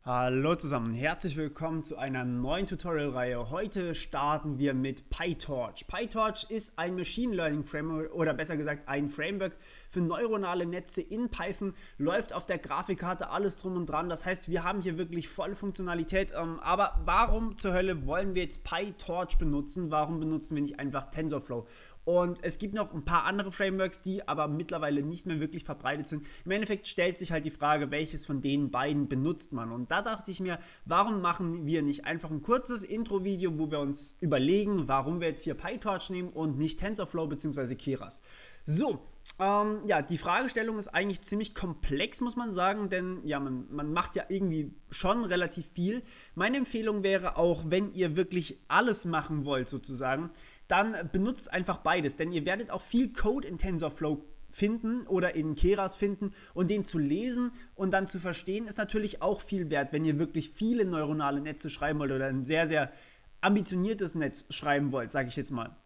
Hallo zusammen, herzlich willkommen zu einer neuen Tutorial-Reihe. Heute starten wir mit PyTorch. PyTorch ist ein Machine Learning Framework oder besser gesagt ein Framework für neuronale Netze in Python. Läuft auf der Grafikkarte alles drum und dran. Das heißt, wir haben hier wirklich volle Funktionalität. Aber warum zur Hölle wollen wir jetzt PyTorch benutzen? Warum benutzen wir nicht einfach TensorFlow? Und es gibt noch ein paar andere Frameworks, die aber mittlerweile nicht mehr wirklich verbreitet sind. Im Endeffekt stellt sich halt die Frage, welches von den beiden benutzt man. Und da dachte ich mir, warum machen wir nicht einfach ein kurzes Intro-Video, wo wir uns überlegen, warum wir jetzt hier PyTorch nehmen und nicht TensorFlow bzw. Keras. So, ja, die Fragestellung ist eigentlich ziemlich komplex, muss man sagen, denn ja, man macht ja irgendwie schon relativ viel. Meine Empfehlung wäre auch, wenn ihr wirklich alles machen wollt sozusagen, dann benutzt einfach beides, denn ihr werdet auch viel Code in TensorFlow finden oder in Keras finden und den zu lesen und dann zu verstehen, ist natürlich auch viel wert, wenn ihr wirklich viele neuronale Netze schreiben wollt oder ein sehr, sehr ambitioniertes Netz schreiben wollt, sage ich jetzt mal.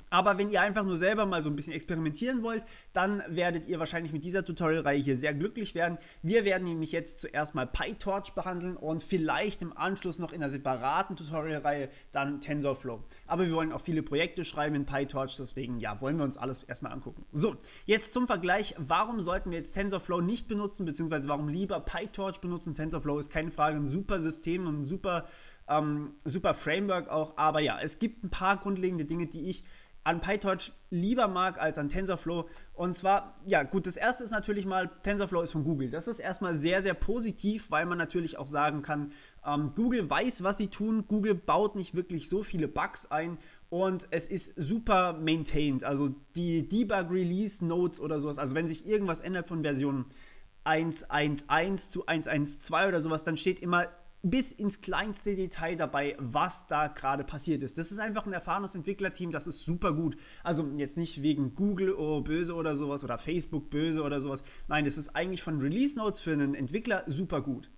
Aber wenn ihr einfach nur selber mal so ein bisschen experimentieren wollt, dann werdet ihr wahrscheinlich mit dieser Tutorial-Reihe hier sehr glücklich werden. Wir werden nämlich jetzt zuerst mal PyTorch behandeln und vielleicht im Anschluss noch in einer separaten Tutorial-Reihe dann TensorFlow. Aber wir wollen auch viele Projekte schreiben in PyTorch, deswegen ja, wollen wir uns alles erstmal angucken. So, jetzt zum Vergleich, warum sollten wir jetzt TensorFlow nicht benutzen, beziehungsweise warum lieber PyTorch benutzen? TensorFlow ist keine Frage ein super System und ein super Framework auch, aber ja, es gibt ein paar grundlegende Dinge, die ich an PyTorch lieber mag als an TensorFlow. Und zwar, ja gut, das erste ist natürlich mal, TensorFlow ist von Google. Das ist erstmal sehr, sehr positiv, weil man natürlich auch sagen kann, Google weiß, was sie tun. Google baut nicht wirklich so viele Bugs ein und es ist super maintained. Also die Debug-Release-Notes oder sowas, also wenn sich irgendwas ändert von Version 1.1.1 zu 1.1.2 oder sowas, dann steht immer bis ins kleinste Detail dabei, was da gerade passiert ist. Das ist einfach ein erfahrenes Entwicklerteam, das ist super gut. Also jetzt nicht wegen Google oh, böse oder sowas oder Facebook böse oder sowas. Nein, das ist eigentlich von Release Notes für einen Entwickler super gut.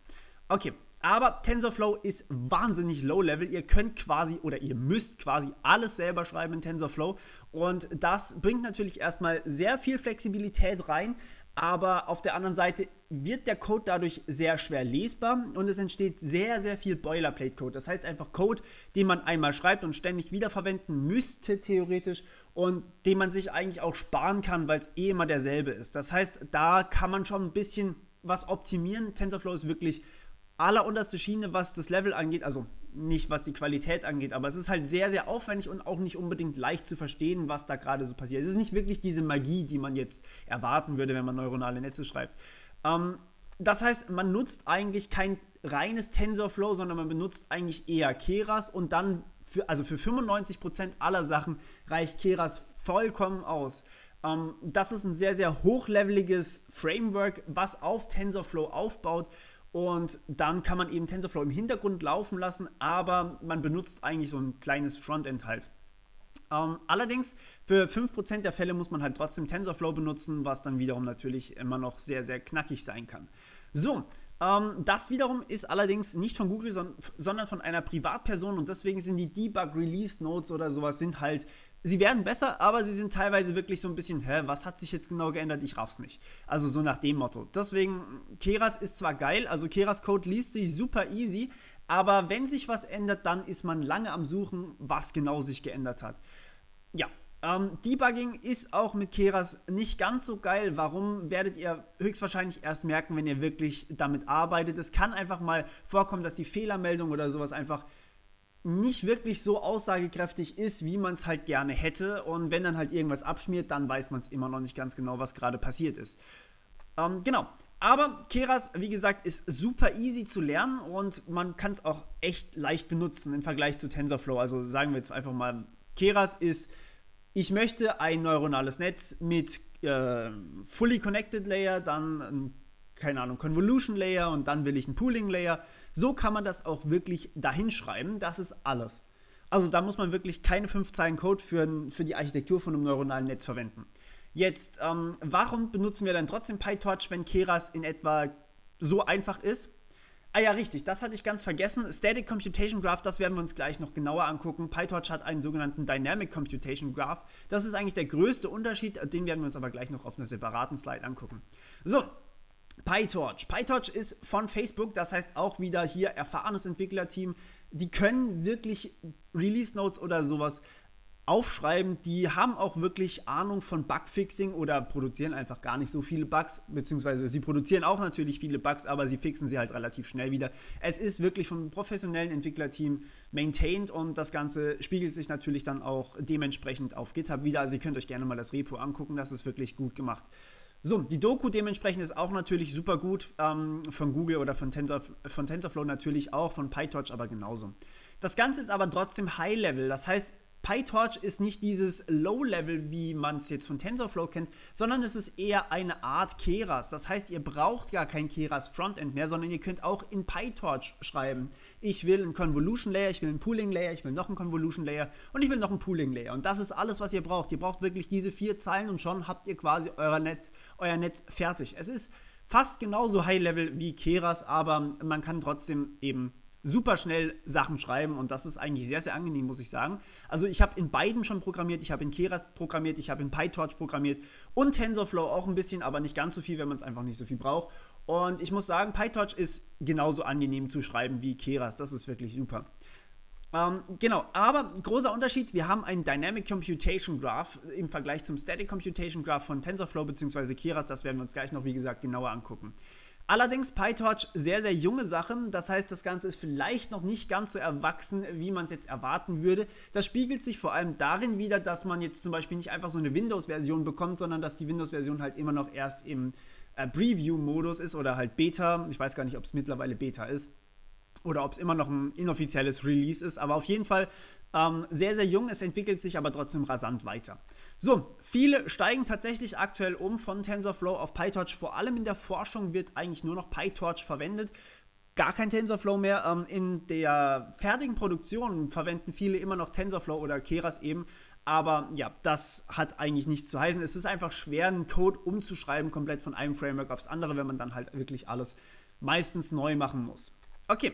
Okay, aber TensorFlow ist wahnsinnig low-level. Ihr könnt quasi oder ihr müsst quasi alles selber schreiben in TensorFlow und das bringt natürlich erstmal sehr viel Flexibilität rein, aber auf der anderen Seite wird der Code dadurch sehr schwer lesbar und es entsteht sehr, sehr viel Boilerplate-Code. Das heißt einfach Code, den man einmal schreibt und ständig wiederverwenden müsste theoretisch und den man sich eigentlich auch sparen kann, weil es eh immer derselbe ist. Das heißt, da kann man schon ein bisschen was optimieren. TensorFlow ist wirklich allerunterste Schiene, was das Level angeht, also nicht was die Qualität angeht, aber es ist halt sehr, sehr aufwendig und auch nicht unbedingt leicht zu verstehen, was da gerade so passiert. Es ist nicht wirklich diese Magie, die man jetzt erwarten würde, wenn man neuronale Netze schreibt. Das heißt, man nutzt eigentlich kein reines TensorFlow, sondern man benutzt eigentlich eher Keras und dann für 95% aller Sachen reicht Keras vollkommen aus. Das ist ein sehr, sehr hochleveliges Framework, was auf TensorFlow aufbaut. Und dann kann man eben TensorFlow im Hintergrund laufen lassen, aber man benutzt eigentlich so ein kleines Frontend halt. Allerdings für 5% der Fälle muss man halt trotzdem TensorFlow benutzen, was dann wiederum natürlich immer noch sehr, sehr knackig sein kann. So, das wiederum ist allerdings nicht von Google, sondern von einer Privatperson und deswegen sind die Debug-Release-Notes oder sowas sind halt, sie werden besser, aber sie sind teilweise wirklich so ein bisschen, was hat sich jetzt genau geändert? Ich raff's nicht. Also so nach dem Motto. Deswegen, Keras ist zwar geil, also Keras Code liest sich super easy, aber wenn sich was ändert, dann ist man lange am Suchen, was genau sich geändert hat. Ja, Debugging ist auch mit Keras nicht ganz so geil. Warum, werdet ihr höchstwahrscheinlich erst merken, wenn ihr wirklich damit arbeitet. Es kann einfach mal vorkommen, dass die Fehlermeldung oder sowas einfach nicht wirklich so aussagekräftig ist, wie man es halt gerne hätte. Und wenn dann halt irgendwas abschmiert, dann weiß man es immer noch nicht ganz genau, was gerade passiert ist. Genau. Aber Keras, wie gesagt, ist super easy zu lernen und man kann es auch echt leicht benutzen im Vergleich zu TensorFlow. Also sagen wir jetzt einfach mal, Keras ist, ich möchte ein neuronales Netz mit Fully Connected Layer, dann keine Ahnung, Convolution Layer und dann will ich einen Pooling Layer. So kann man das auch wirklich dahin schreiben. Das ist alles. Also da muss man wirklich keine 5 Zeilen Code für die Architektur von einem neuronalen Netz verwenden. Jetzt, warum benutzen wir dann trotzdem PyTorch, wenn Keras in etwa so einfach ist? Ah ja, richtig, das hatte ich ganz vergessen. Static Computation Graph, das werden wir uns gleich noch genauer angucken. PyTorch hat einen sogenannten Dynamic Computation Graph. Das ist eigentlich der größte Unterschied, den werden wir uns aber gleich noch auf einer separaten Slide angucken. So, PyTorch. PyTorch ist von Facebook, das heißt auch wieder hier erfahrenes Entwicklerteam. Die können wirklich Release Notes oder sowas aufschreiben. Die haben auch wirklich Ahnung von Bugfixing oder produzieren einfach gar nicht so viele Bugs, beziehungsweise sie produzieren auch natürlich viele Bugs, aber sie fixen sie halt relativ schnell wieder. Es ist wirklich vom professionellen Entwicklerteam maintained und das Ganze spiegelt sich natürlich dann auch dementsprechend auf GitHub wieder. Also ihr könnt euch gerne mal das Repo angucken, das ist wirklich gut gemacht. So, die Doku dementsprechend ist auch natürlich super gut, von Google oder von TensorFlow natürlich auch, von PyTorch aber genauso. Das Ganze ist aber trotzdem High-Level, das heißt, PyTorch ist nicht dieses Low-Level, wie man es jetzt von TensorFlow kennt, sondern es ist eher eine Art Keras. Das heißt, ihr braucht gar kein Keras Frontend mehr, sondern ihr könnt auch in PyTorch schreiben. Ich will einen Convolution Layer, ich will einen Pooling Layer, ich will noch einen Convolution Layer und ich will noch einen Pooling Layer. Und das ist alles, was ihr braucht. Ihr braucht wirklich diese 4 Zeilen und schon habt ihr quasi euer Netz fertig. Es ist fast genauso High-Level wie Keras, aber man kann trotzdem eben super schnell Sachen schreiben und das ist eigentlich sehr, sehr angenehm, muss ich sagen. Also ich habe in beiden schon programmiert, ich habe in Keras programmiert, ich habe in PyTorch programmiert und TensorFlow auch ein bisschen, aber nicht ganz so viel, wenn man es einfach nicht so viel braucht. Und ich muss sagen, PyTorch ist genauso angenehm zu schreiben wie Keras, das ist wirklich super. Genau, aber großer Unterschied, wir haben einen Dynamic Computation Graph im Vergleich zum Static Computation Graph von TensorFlow bzw. Keras, das werden wir uns gleich noch, wie gesagt, genauer angucken. Allerdings PyTorch sehr, sehr junge Sache, das heißt, das Ganze ist vielleicht noch nicht ganz so erwachsen, wie man es jetzt erwarten würde. Das spiegelt sich vor allem darin wider, dass man jetzt zum Beispiel nicht einfach so eine Windows-Version bekommt, sondern dass die Windows-Version halt immer noch erst im Preview-Modus ist oder halt Beta. Ich weiß gar nicht, ob es mittlerweile Beta ist oder ob es immer noch ein inoffizielles Release ist, aber auf jeden Fall sehr, sehr jung, es entwickelt sich aber trotzdem rasant weiter. So, viele steigen tatsächlich aktuell um von TensorFlow auf PyTorch, vor allem in der Forschung wird eigentlich nur noch PyTorch verwendet, gar kein TensorFlow mehr. In der fertigen Produktion verwenden viele immer noch TensorFlow oder Keras eben, aber ja, das hat eigentlich nichts zu heißen. Es ist einfach schwer, einen Code umzuschreiben, komplett von einem Framework aufs andere, wenn man dann halt wirklich alles meistens neu machen muss. Okay,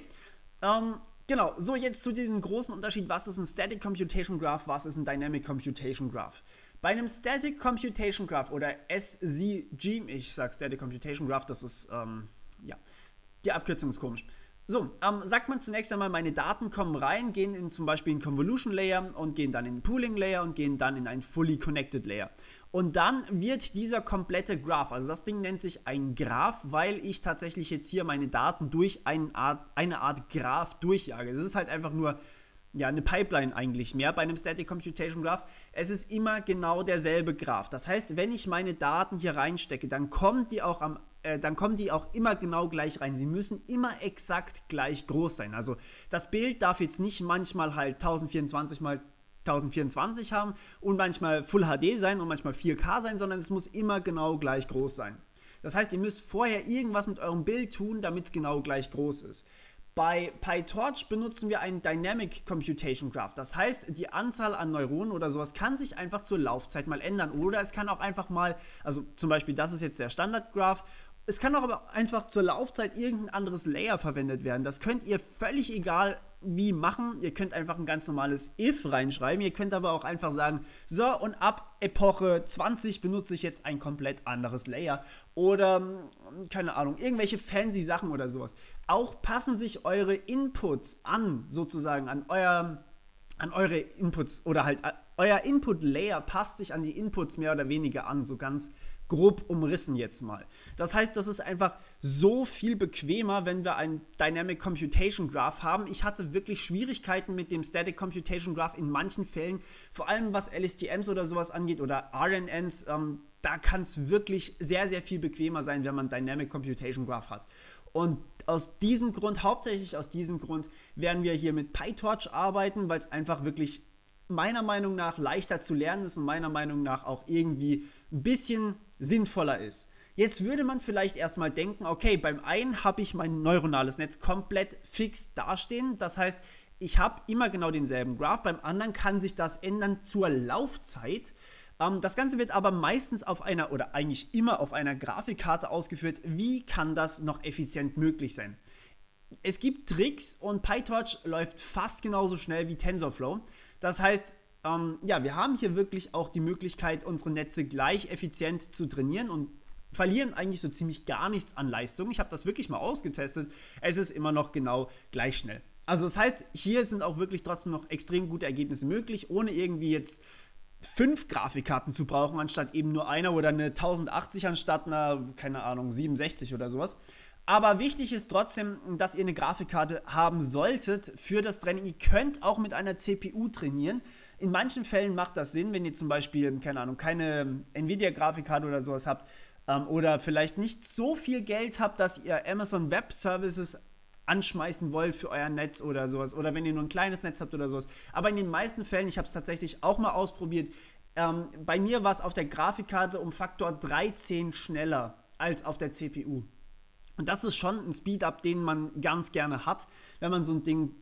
genau, so jetzt zu dem großen Unterschied, was ist ein Static Computation Graph, was ist ein Dynamic Computation Graph. Bei einem Static Computation Graph oder SCG, ich sage Static Computation Graph, das ist, ja, die Abkürzung ist komisch. So, sagt man zunächst einmal, meine Daten kommen rein, gehen in zum Beispiel einen Convolution Layer und gehen dann in einen Pooling Layer und gehen dann in einen Fully Connected Layer. Und dann wird dieser komplette Graph, also das Ding nennt sich ein Graph, weil ich tatsächlich jetzt hier meine Daten durch eine Art Graph durchjage. Es ist halt einfach nur ja, eine Pipeline eigentlich mehr bei einem Static Computation Graph. Es ist immer genau derselbe Graph. Das heißt, wenn ich meine Daten hier reinstecke, dann kommen die auch immer genau gleich rein. Sie müssen immer exakt gleich groß sein. Also das Bild darf jetzt nicht manchmal halt 1024 mal 1024 haben und manchmal Full HD sein und manchmal 4K sein, sondern es muss immer genau gleich groß sein. Das heißt, ihr müsst vorher irgendwas mit eurem Bild tun, damit es genau gleich groß ist. Bei PyTorch benutzen wir einen Dynamic Computation Graph. Das heißt, die Anzahl an Neuronen oder sowas kann sich einfach zur Laufzeit mal ändern. Oder es kann auch einfach mal, also zum Beispiel das ist jetzt der Standard-Graph, es kann auch aber einfach zur Laufzeit irgendein anderes Layer verwendet werden. Das könnt ihr völlig egal wie machen. Ihr könnt einfach ein ganz normales if reinschreiben. Ihr könnt aber auch einfach sagen, so und ab Epoche 20 benutze ich jetzt ein komplett anderes Layer. Oder, keine Ahnung, irgendwelche fancy Sachen oder sowas. Auch passen sich eure Inputs an, sozusagen, an eure Inputs oder halt euer Input-Layer passt sich an die Inputs mehr oder weniger an, so ganz grob umrissen jetzt mal. Das heißt, das ist einfach so viel bequemer, wenn wir ein Dynamic Computation Graph haben. Ich hatte wirklich Schwierigkeiten mit dem Static Computation Graph in manchen Fällen, vor allem was LSTMs oder sowas angeht oder RNNs, da kann es wirklich sehr, sehr viel bequemer sein, wenn man Dynamic Computation Graph hat. Und aus diesem Grund, hauptsächlich aus diesem Grund, werden wir hier mit PyTorch arbeiten, weil es einfach wirklich meiner Meinung nach leichter zu lernen ist und meiner Meinung nach auch irgendwie ein bisschen sinnvoller ist. Jetzt würde man vielleicht erstmal denken, okay, beim einen habe ich mein neuronales Netz komplett fix dastehen. Das heißt, ich habe immer genau denselben Graph. Beim anderen kann sich das ändern zur Laufzeit. Das Ganze wird aber meistens auf einer oder eigentlich immer auf einer Grafikkarte ausgeführt. Wie kann das noch effizient möglich sein? Es gibt Tricks und PyTorch läuft fast genauso schnell wie TensorFlow. Das heißt, ja, wir haben hier wirklich auch die Möglichkeit, unsere Netze gleich effizient zu trainieren und verlieren eigentlich so ziemlich gar nichts an Leistung. Ich habe das wirklich mal ausgetestet. Es ist immer noch genau gleich schnell. Also das heißt, hier sind auch wirklich trotzdem noch extrem gute Ergebnisse möglich, ohne irgendwie jetzt 5 Grafikkarten zu brauchen, anstatt eben nur einer oder eine 1080 anstatt einer, keine Ahnung, 67 oder sowas. Aber wichtig ist trotzdem, dass ihr eine Grafikkarte haben solltet für das Training. Ihr könnt auch mit einer CPU trainieren. In manchen Fällen macht das Sinn, wenn ihr zum Beispiel, keine Ahnung, keine Nvidia-Grafikkarte oder sowas habt oder vielleicht nicht so viel Geld habt, dass ihr Amazon Web Services anschmeißen wollt für euer Netz oder sowas. Oder wenn ihr nur ein kleines Netz habt oder sowas. Aber in den meisten Fällen, ich habe es tatsächlich auch mal ausprobiert, bei mir war es auf der Grafikkarte um Faktor 13 schneller als auf der CPU. Und das ist schon ein Speed-Up, den man ganz gerne hat, wenn man so ein Ding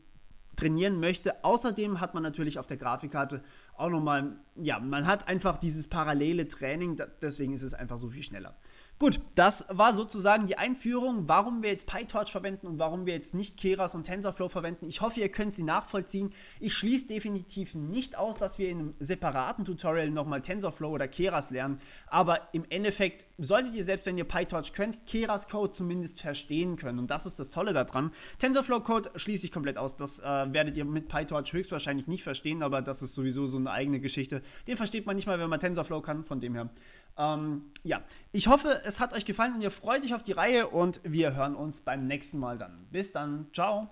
trainieren möchte. Außerdem hat man natürlich auf der Grafikkarte auch nochmal, ja, man hat einfach dieses parallele Training, deswegen ist es einfach so viel schneller. Gut, das war sozusagen die Einführung, warum wir jetzt PyTorch verwenden und warum wir jetzt nicht Keras und TensorFlow verwenden. Ich hoffe, ihr könnt sie nachvollziehen. Ich schließe definitiv nicht aus, dass wir in einem separaten Tutorial nochmal TensorFlow oder Keras lernen, aber im Endeffekt solltet ihr, selbst wenn ihr PyTorch könnt, Keras Code zumindest verstehen können und das ist das Tolle daran. TensorFlow Code schließe ich komplett aus, das werdet ihr mit PyTorch höchstwahrscheinlich nicht verstehen, aber das ist sowieso so eine eigene Geschichte. Den versteht man nicht mal, wenn man TensorFlow kann, von dem her. Ja, ich hoffe, es hat euch gefallen und ihr freut euch auf die Reihe und wir hören uns beim nächsten Mal dann. Bis dann, ciao!